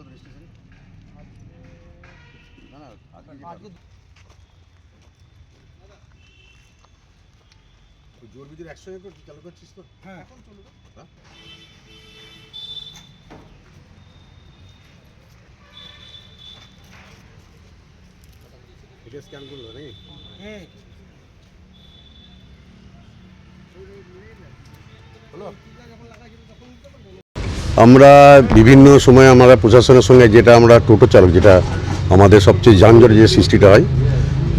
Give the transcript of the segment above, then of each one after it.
কত রেজিস্ট্রেশন? না না আজকে জোর বিজোর একসঙ্গে চালু করছিস তো? হ্যাঁ এখন চলবে। হ্যাঁ এটা স্ক্যান করলো নাকি? হ্যাঁ হলো। আমরা বিভিন্ন সময় আমরা প্রশাসনের সঙ্গে যেটা আমরা টোটো চালক, যেটা আমাদের সবচেয়ে যানজট যে সৃষ্টিটা হয়,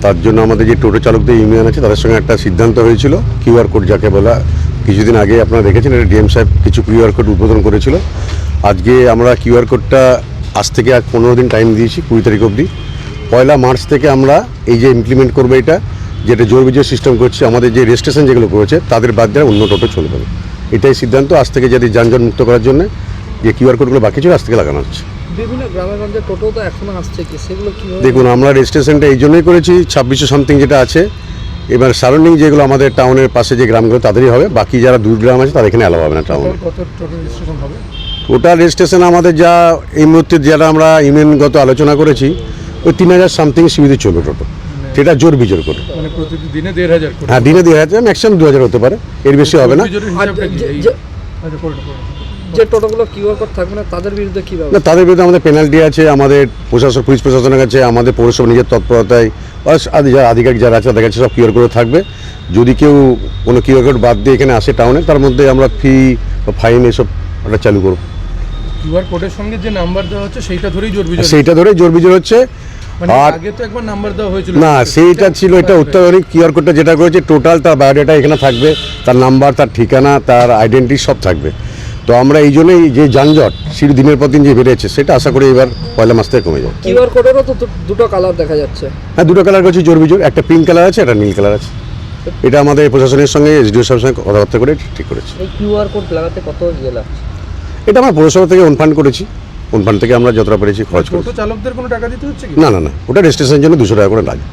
তার জন্য আমাদের যে টোটো চালকদের ইউনিয়ন আছে তাদের সঙ্গে একটা সিদ্ধান্ত হয়েছিল কিউআর কোড যাকে বলা। কিছুদিন আগে আপনারা দেখেছেন এটা ডিএম সাহেব কিছু কিউআর কোড উদ্বোধন করেছিল। আজকে আমরা কিউআর কোডটা আজ থেকে 15 দিন টাইম দিয়েছি, 20 তারিখ অবধি। 1 মার্চ থেকে আমরা এই যে ইমপ্লিমেন্ট করবো, এটা যেটা জোর বিজয় সিস্টেম করছে, আমাদের যে রেজিস্ট্রেশন যেগুলো করেছে তাদের বাদ দিয়ে অন্য টোটো চলবে না। এটাই সিদ্ধান্ত আজ থেকে, যাতে যানজট মুক্ত করার জন্য যে কিউআর কোডগুলো বাকি ছিল আজ থেকে লাগানো হচ্ছে। বিভিন্ন গ্রামে গঞ্জে টোটো তো এখনো আসছে, কি সেগুলো কি? দেখুন, আমরা রেজিস্ট্রেশনটা এই জন্যই করেছি, 2600 সামথিং যেটা আছে। এবার সারাউন্ডিং যেগুলো আমাদের টাউনের পাশে যে গ্রামগুলো তাদেরই হবে, বাকি যারা দূর গ্রাম আছে তাদের এখানে অ্যালাউ হবে না টাউনে। কত টোটাল রেজিস্ট্রেশন হবে? টোটাল রেজিস্ট্রেশন আমাদের যা এই মুহূর্তে যারা আমরা ইউনিয়নগত আলোচনা করেছি, ওই 3000 সামথিং সুবিধে চলবে টোটো, সেটা জোর বিজোর করে। মানে প্রতিদিনে 1500 করে? হ্যাঁ, দিনে 2000, ম্যাক্সিমাম 2000 হতে পারে, এর বেশি হবে না। যে টোটোগুলো কিউআর কোড থাকবে না তাদের বিরুদ্ধে কি না, ব্যবস্থা? তাদের বিরুদ্ধে আমাদের পেনাল্টি আছে, আমাদের প্রশাসন, পুলিশ প্রশাসনের কাছে, আমাদের পৌরসভা নিজের তৎপরতায় যারা আধিকারিক যারা আছে তাদের কাছে সব কিউআর কোড থাকবে। যদি কেউ কোনো কিউআর কোড বাদ দিয়ে এখানে আসে টাউনে, তার মধ্যে আমরা ফি বা ফাইন এসব একটা চালু করব। কিউআর কোডের সঙ্গে যে নাম্বার দেওয়া হচ্ছে সেইটা ধরেই জোর বিজোর? সেইটা ধরেই জোর বিজোর হচ্ছে। মানে আর আগে তো একবার নাম্বার দেওয়া হয়েছিল না, সেইটা ছিল, এটা অত্যাধুনিক কিউআর কোডটা যেটা করেছে, টোটাল তার বায়োডাটা এখানে থাকবে, তার নাম্বার, তার ঠিকানা, তার আইডেন্টি সব থাকবে। তো আমরা এই জন্যই যে যানজট সিঁড়ি দিনের পর দিন যে বেড়েছে, সেটা আশা করি এবার 1 মাস থেকে কমে যাবে। কিউআর কোডেরও তো দুটো কালার দেখা যাচ্ছে। হ্যাঁ, দুটো কালার করছি জোর বিজোর, একটা পিঙ্ক কালার আছে, একটা নীল কালার আছে। এটা আমাদের প্রশাসনের সঙ্গে এসডিও সাহেবের সঙ্গে কথাবার্তা করে ঠিক করেছি। এই কিউআর কোড লাগাতে কত লাগছে? এটা আমরা পৌরসভা থেকে অনফান্ড করেছি, অনফান্ড থেকে আমরা যতটা পেরেছি খরচ করেছি। টোটো চালকদের কোনো টাকা দিতে হচ্ছে কি? না না না, ওটা রেজিস্ট্রেশনের জন্য 200 টাকা করে লাগে।